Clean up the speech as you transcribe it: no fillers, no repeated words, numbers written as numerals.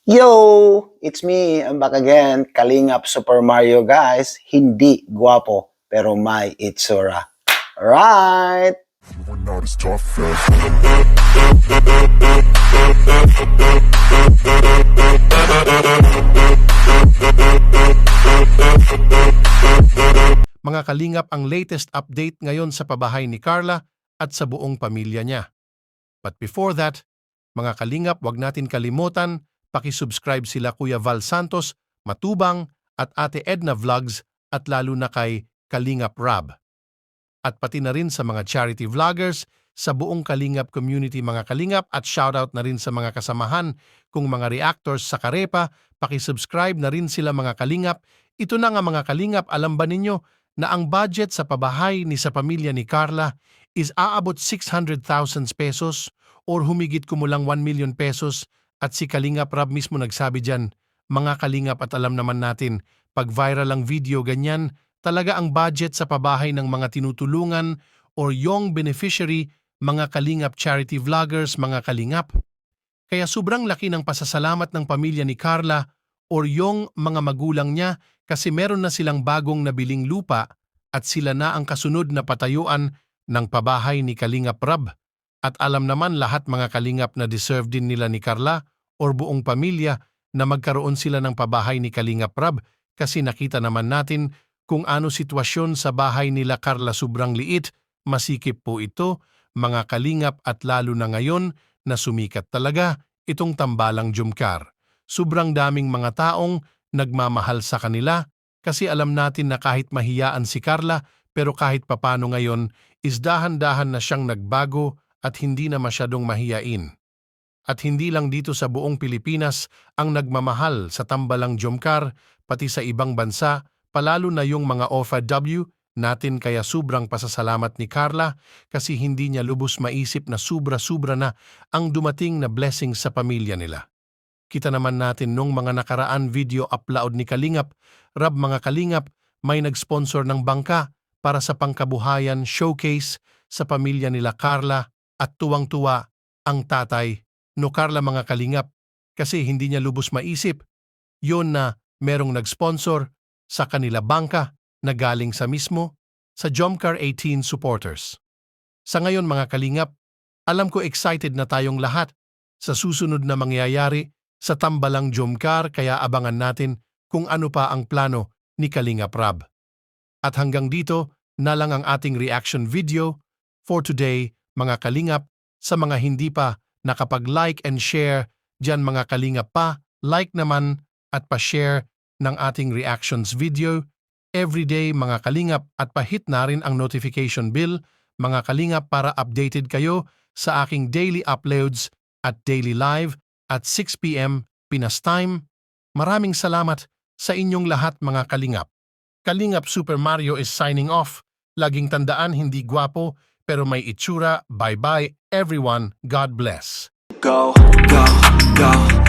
Yo! It's me, I'm back again, Kalingap Super Mario guys. Hindi guwapo, pero may itsura. Right? You are not as tough as Mga kalingap, ang latest update ngayon sa pabahay ni Carla at sa buong pamilya niya. But before that, mga kalingap, wag natin kalimutan, pakisubscribe sila Kuya Val Santos, Matubang at Ate Edna Vlogs at lalo na kay Kalingap Rab. At pati na rin sa mga charity vloggers, sa buong Kalingap community mga kalingap at shoutout na rin sa mga kasamahan kung mga reactors sa Karepa, pakisubscribe na rin sila mga kalingap. Ito na nga mga kalingap, alam ba ninyo na ang budget sa pabahay ni sa pamilya ni Carla is aabot 600,000 pesos or humigit kumulang 1 million pesos at si Kalingap Rab mismo nagsabi dyan, mga kalingap at alam naman natin, pag viral ang video ganyan, talaga ang budget sa pabahay ng mga tinutulungan or yung beneficiary, mga kalingap charity vloggers, mga kalingap. Kaya sobrang laki ng pasasalamat ng pamilya ni Carla or yung mga magulang niya kasi meron na silang bagong nabiling lupa at sila na ang kasunod na patayuan ng pabahay ni Kalingap Rab. At alam naman lahat mga kalingap na deserve din nila ni Carla or buong pamilya na magkaroon sila ng pabahay ni Kalingap Rab kasi nakita naman natin kung ano sitwasyon sa bahay nila Carla, sobrang liit, masikip po ito, mga kalingap at lalo na ngayon na sumikat talaga itong tambalang Jumkar. Sobrang daming mga taong nagmamahal sa kanila kasi alam natin na kahit mahiyaan si Carla pero kahit papano ngayon is dahan-dahan na siyang nagbago at hindi na masyadong mahiyain. At hindi lang dito sa buong Pilipinas ang nagmamahal sa tambalang Jumkar, pati sa ibang bansa, palalo na yung mga OFW natin kaya sobrang pasasalamat ni Carla kasi hindi niya lubos maisip na sobra-sobra na ang dumating na blessing sa pamilya nila. Kita naman natin nung mga nakaraan video upload ni Kalingap Rab mga kalingap, may nag-sponsor ng bangka para sa pangkabuhayan showcase sa pamilya nila Carla at tuwang-tuwa ang tatay no Carla mga kalingap kasi hindi niya lubos maisip yon na merong nag-sponsor sa kanila bangka na galing sa mismo sa Jomcar 18 supporters. Sa ngayon mga kalingap, alam ko excited na tayong lahat sa susunod na mangyayari sa tambalang Jomcar kaya abangan natin kung ano pa ang plano ni Kalingap Rab. At hanggang dito na lang ang ating reaction video for today mga kalingap. Sa mga hindi pa nakapag-like and share dyan mga kalingap pa, like naman at pa-share ng ating reactions video everyday mga kalingap at pa-hit na rin ang notification bell mga kalingap para updated kayo sa aking daily uploads at daily live at 6 p.m. Pinas time. Maraming salamat sa inyong lahat mga kalingap. Kalingap Super Mario is signing off. Laging tandaan hindi gwapo pero may itsura. Bye-bye everyone. God bless. Go, go, go.